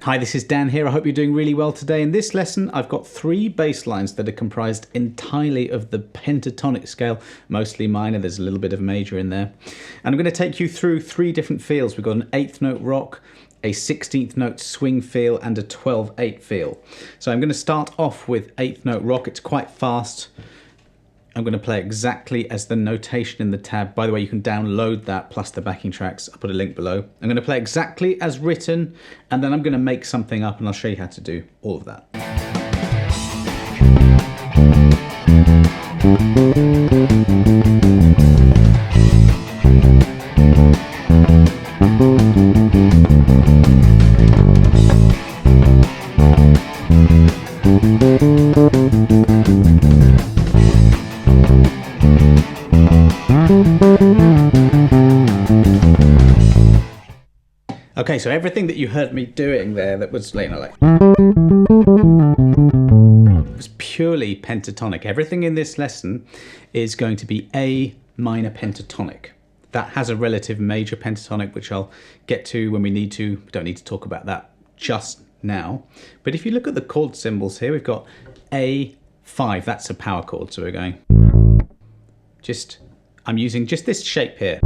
Hi, this is Dan here. I hope you're doing really well today. In this lesson, I've got 3 bass lines that are comprised entirely of the pentatonic scale, mostly minor. There's a little bit of major in there. And I'm going to take you through 3 different feels. We've got an 8th note rock, a 16th note swing feel, and a 12/8 feel. So I'm going to start off with 8th note rock. It's quite fast. I'm going to play exactly as the notation in the tab. By the way, you can download that plus the backing tracks. I'll put a link below. I'm going to play exactly as written, and then I'm going to make something up, and I'll show you how to do all of that. Okay, so everything that you heard me doing there that was, you know, like, it was purely pentatonic. Everything in this lesson is going to be A minor pentatonic. That has a relative major pentatonic, which I'll get to when we need to. We don't need to talk about that just now. But if you look at the chord symbols here, we've got A5. That's a power chord, so we're going I'm using just this shape here.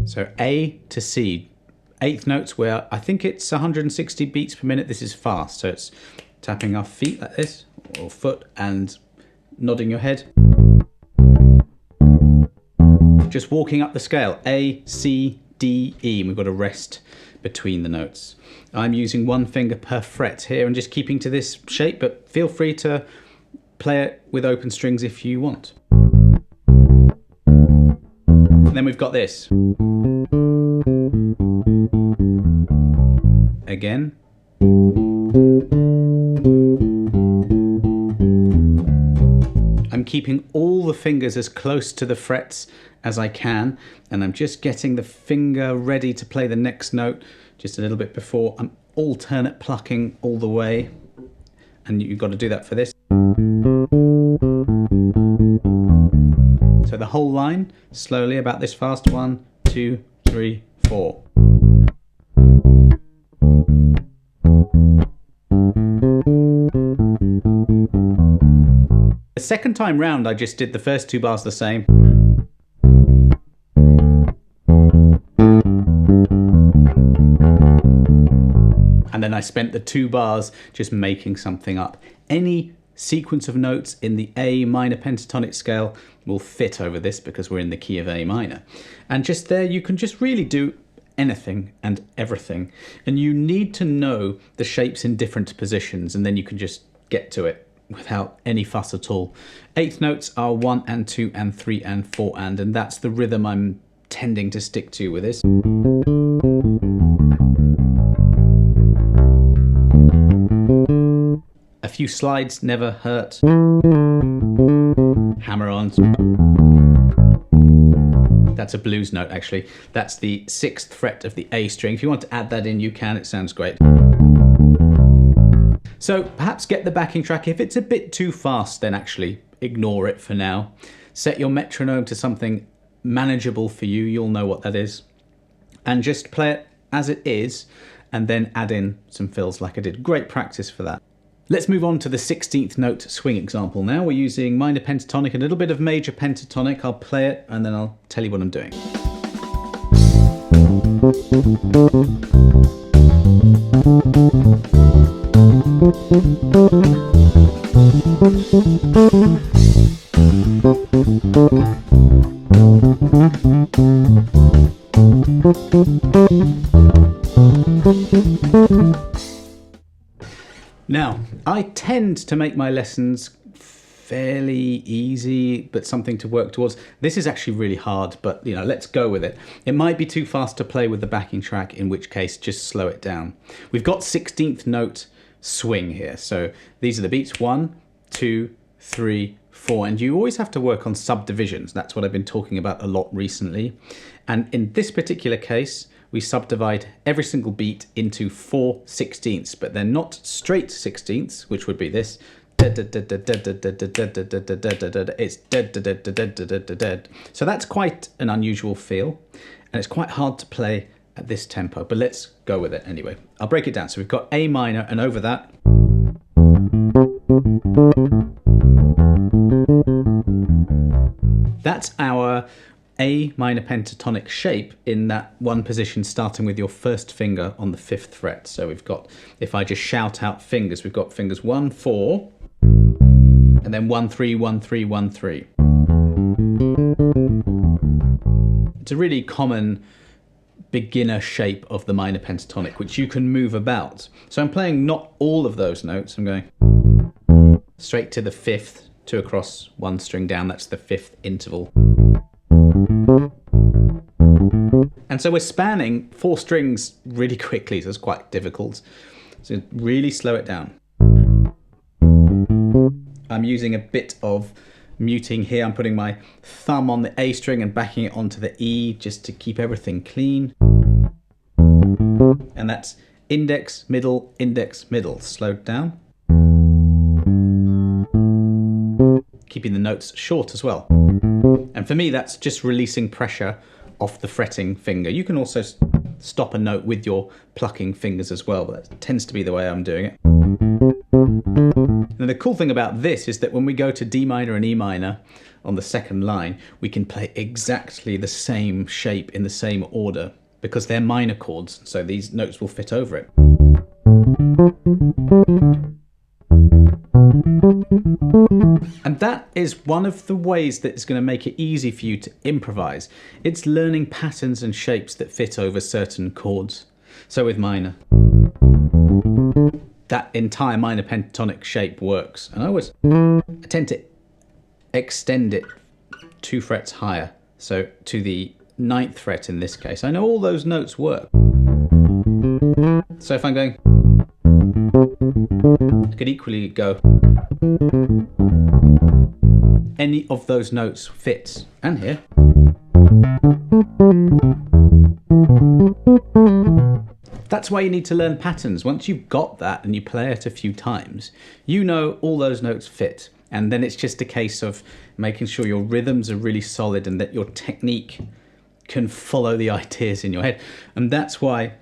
So A to C, 8th notes where I think it's 160 beats per minute. This is fast, so it's tapping our feet like this, or foot, and nodding your head. Just walking up the scale, A, C, D, E, and we've got a rest between the notes. I'm using 1 finger per fret here and just keeping to this shape, but feel free to play it with open strings if you want. And then we've got this. Again. I'm keeping all the fingers as close to the frets as I can, and I'm just getting the finger ready to play the next note just a little bit before. I'm alternate plucking all the way, and you've got to do that for this. So the whole line, slowly, about this fast. 1, 2, 3, 4. The second time round, I just did the first 2 bars the same. And then I spent the 2 bars just making something up. Any sequence of notes in the A minor pentatonic scale will fit over this because we're in the key of A minor. And just there, you can just really do anything and everything. And you need to know the shapes in different positions, and then you can just get to it without any fuss at all. 8th notes are 1 and 2 and 3 and 4 and that's the rhythm I'm tending to stick to with this. A few slides never hurt. Hammer-ons. That's a blues note, actually. That's the 6th fret of the A string. If you want to add that in, you can. It sounds great. So perhaps get the backing track. If it's a bit too fast, then actually ignore it for now. Set your metronome to something manageable for you. You'll know what that is. And just play it as it is, and then add in some fills like I did. Great practice for that. Let's move on to the 16th note swing example now. We're using minor pentatonic, a little bit of major pentatonic. I'll play it and then I'll tell you what I'm doing. Now, I tend to make my lessons fairly easy, but something to work towards. This is actually really hard, but you know, let's go with it. It might be too fast to play with the backing track, in which case just slow it down. We've got 16th note swing here. So these are the beats: 1, 2, 3, 4, and you always have to work on subdivisions. That's what I've been talking about a lot recently. And in this particular case, we subdivide every single beat into 4/16ths, but they're not straight 16ths, which would be this. It's so that's quite an unusual feel, and it's quite hard to play at this tempo, but let's go with it anyway. I'll break it down. So we've got A minor, and over that that's our A minor pentatonic shape in that one position, starting with your first finger on the 5th fret. So we've got, if I just shout out fingers, we've got fingers 1, 4, and then 1, 3, 1, 3, 1, 3. It's a really common beginner shape of the minor pentatonic, which you can move about. So I'm playing not all of those notes. I'm going straight to the 5th, 2 across, 1 string down. That's the 5th interval. And so we're spanning 4 strings really quickly, so it's quite difficult. So really slow it down. I'm using a bit of muting here. I'm putting my thumb on the A string and backing it onto the E just to keep everything clean. And that's index, middle, slowed down. Keeping the notes short as well. And for me, that's just releasing pressure off the fretting finger. You can also stop a note with your plucking fingers as well, but that tends to be the way I'm doing it. And the cool thing about this is that when we go to D minor and E minor on the second line, we can play exactly the same shape in the same order because they're minor chords, so these notes will fit over it. And that is one of the ways that is going to make it easy for you to improvise. It's learning patterns and shapes that fit over certain chords. So with minor, that entire minor pentatonic shape works. And I tend to extend it 2 frets higher, so to the 9th fret in this case. I know all those notes work. So if I'm going, I could equally go, any of those notes fits. And here. That's why you need to learn patterns. Once you've got that and you play it a few times, you know all those notes fit. And then it's just a case of making sure your rhythms are really solid and that your technique can follow the ideas in your head. And that's why,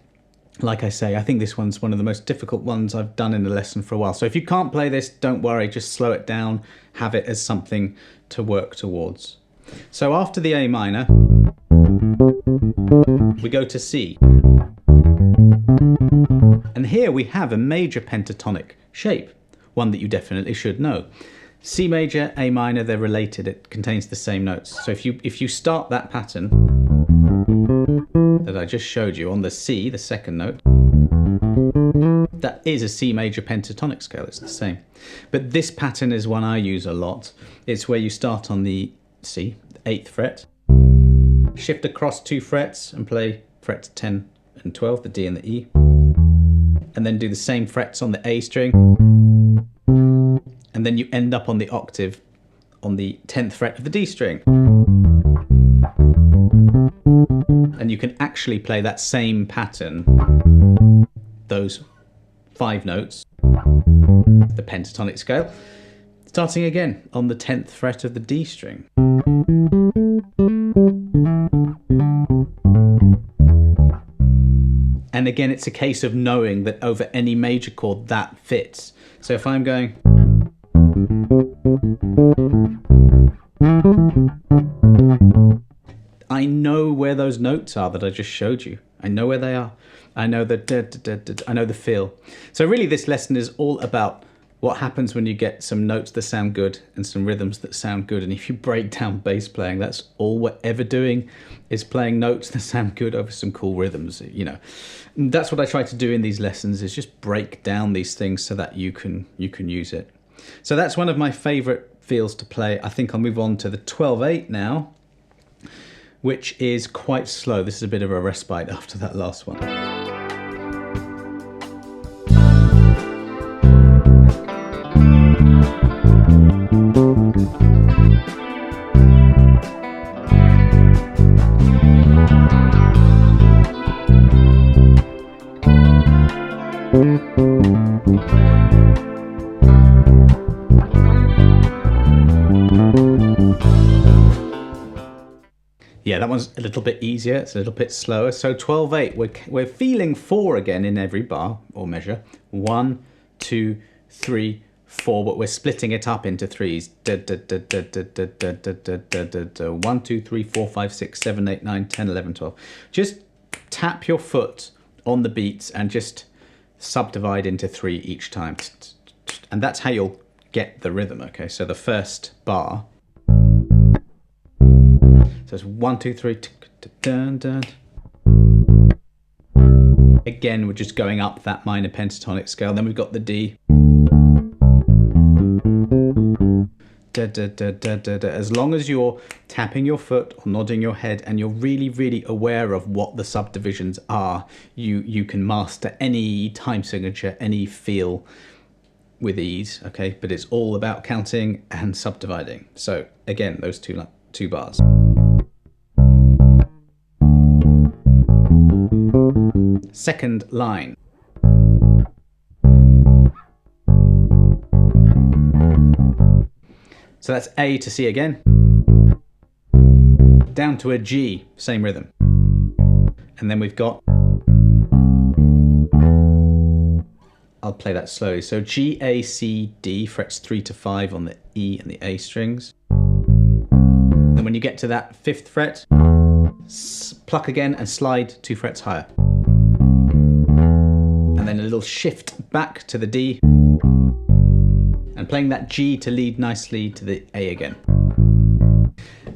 like I say, I think this one's one of the most difficult ones I've done in a lesson for a while. So if you can't play this, don't worry, just slow it down, have it as something to work towards. So after the A minor, we go to C. And here we have a major pentatonic shape, one that you definitely should know. C major, A minor, they're related, it contains the same notes. So if you start that pattern that I just showed you on the C, the second note, that is a C major pentatonic scale, it's the same. But this pattern is one I use a lot. It's where you start on the C, the 8th fret, shift across 2 frets and play frets 10 and 12, the D and the E, and then do the same frets on the A string, and then you end up on the octave on the 10th fret of the D string. And you can actually play that same pattern, those 5 notes, the pentatonic scale, starting again on the 10th fret of the D string. And again, it's a case of knowing that over any major chord that fits. So if I'm going, I know where those notes are that I just showed you. I know where they are. I know the I know the feel. So really this lesson is all about what happens when you get some notes that sound good and some rhythms that sound good. And if you break down bass playing, that's all we're ever doing, is playing notes that sound good over some cool rhythms, you know. And that's what I try to do in these lessons, is just break down these things so that you can use it. So that's one of my favorite feels to play. I think I'll move on to the 12/8 now, which is quite slow. This is a bit of a respite after that last one. Yeah, that one's a little bit easier. It's a little bit slower. So 12/8, we're feeling 4 again in every bar or measure. 1, 2, 3, 4, but we're splitting it up into threes. 1, 2, 3, 4, 5, 6, 7, 8, 9, 10, 11, 12. Just tap your foot on the beats and just subdivide into 3 each time. And that's how you'll get the rhythm, okay? So the first bar. So it's 1, 2, 3, dun, dun. Again, we're just going up that minor pentatonic scale. Then we've got the D. Da, da, da, da, da, da. As long as you're tapping your foot or nodding your head and you're really, really aware of what the subdivisions are, you can master any time signature, any feel with ease, okay? But it's all about counting and subdividing. So again, those two bars. Second line. So that's A to C again. Down to a G, same rhythm. And then we've got, I'll play that slowly. So G, A, C, D, frets 3 to 5 on the E and the A strings. Then when you get to that 5th fret, pluck again and slide 2 frets higher. And then a little shift back to the D, and playing that G to lead nicely to the A again.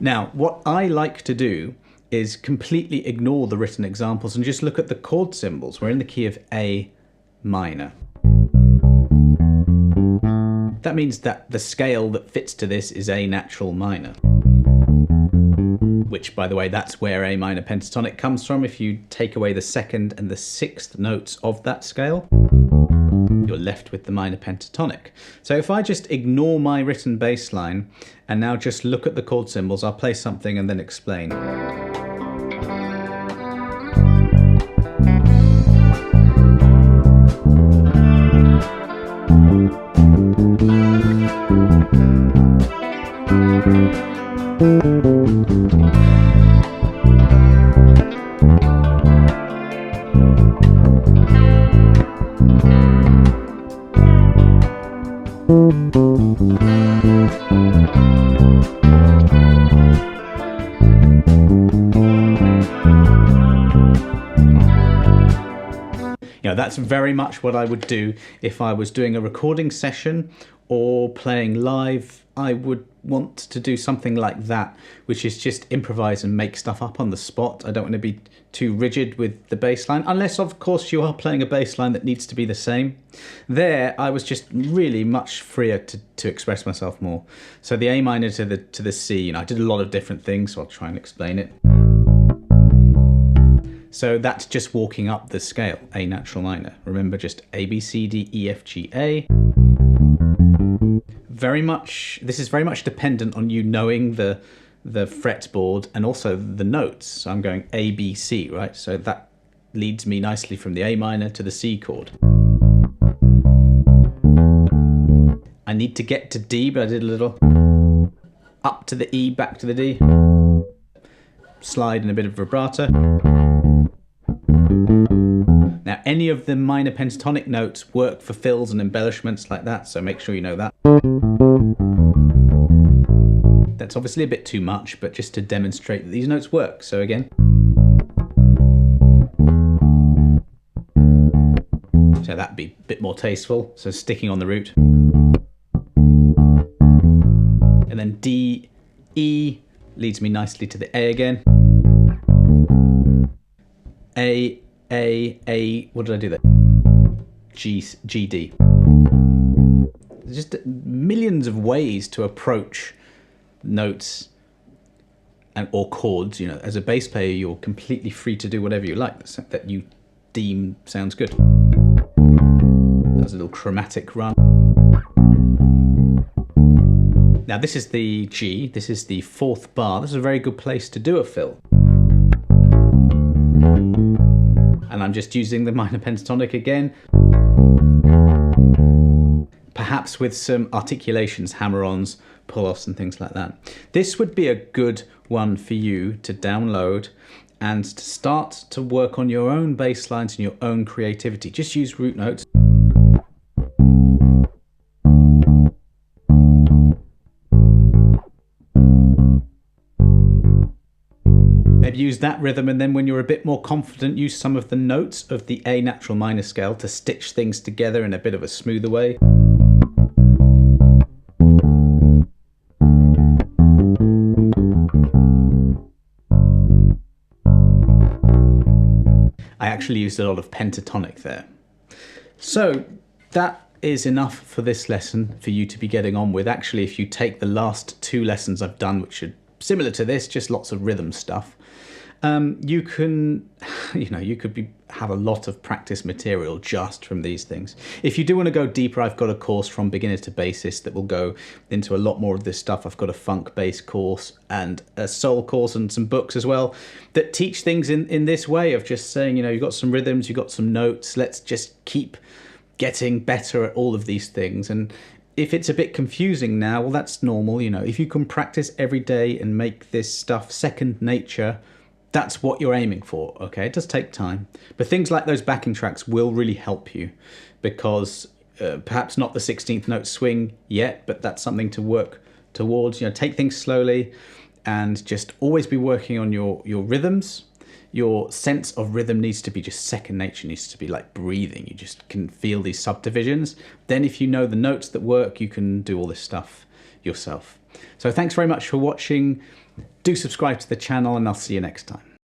Now, what I like to do is completely ignore the written examples and just look at the chord symbols. We're in the key of A minor. That means that the scale that fits to this is A natural minor. Which, by the way, that's where A minor pentatonic comes from. If you take away the 2nd and the 6th notes of that scale, you're left with the minor pentatonic. So if I just ignore my written bass line and now just look at the chord symbols, I'll play something and then explain. You know, that's very much what I would do if I was doing a recording session or playing live. I would want to do something like that, which is just improvise and make stuff up on the spot. I don't want to be too rigid with the bass line, unless of course you are playing a bass line that needs to be the same. There, I was just really much freer to express myself more. So the A minor to the C, you know, I did a lot of different things, so I'll try and explain it. So that's just walking up the scale, A natural minor. Remember, just A, B, C, D, E, F, G, A. This is very much dependent on you knowing the fretboard and also the notes. So I'm going A, B, C, right? So that leads me nicely from the A minor to the C chord. I need to get to D, but I did a little up to the E, back to the D. Slide and a bit of vibrato. Now, any of the minor pentatonic notes work for fills and embellishments like that, so make sure you know that. That's obviously a bit too much, but just to demonstrate that these notes work. So again. So that'd be a bit more tasteful, so sticking on the root. And then D, E leads me nicely to the A again. A, what did I do there? G, D. There's just millions of ways to approach notes or chords. You know, as a bass player, you're completely free to do whatever you like that you deem sounds good. There's a little chromatic run. Now this is the G, this is the 4th bar. This is a very good place to do a fill. And I'm just using the minor pentatonic again. Perhaps with some articulations, hammer-ons, pull-offs and things like that. This would be a good one for you to download and to start to work on your own bass lines and your own creativity. Just use root notes. Maybe use that rhythm, and then when you're a bit more confident, use some of the notes of the A natural minor scale to stitch things together in a bit of a smoother way. I actually used a lot of pentatonic there. So that is enough for this lesson for you to be getting on with. Actually, if you take the last 2 lessons I've done, which are similar to this, just lots of rhythm stuff, you can, you could have a lot of practice material just from these things. If you do want to go deeper, I've got a course from beginner to bassist that will go into a lot more of this stuff. I've got a funk bass course and a soul course and some books as well that teach things in this way of just saying, you've got some rhythms, you've got some notes, let's just keep getting better at all of these things. And if it's a bit confusing now, well, that's normal. If you can practice every day and make this stuff second nature, that's what you're aiming for, okay? It does take time. But things like those backing tracks will really help you, because perhaps not the 16th note swing yet, but that's something to work towards. Take things slowly and just always be working on your rhythms. Your sense of rhythm needs to be just second nature, needs to be like breathing. You just can feel these subdivisions. Then if you know the notes that work, you can do all this stuff yourself. So thanks very much for watching. Do subscribe to the channel, and I'll see you next time.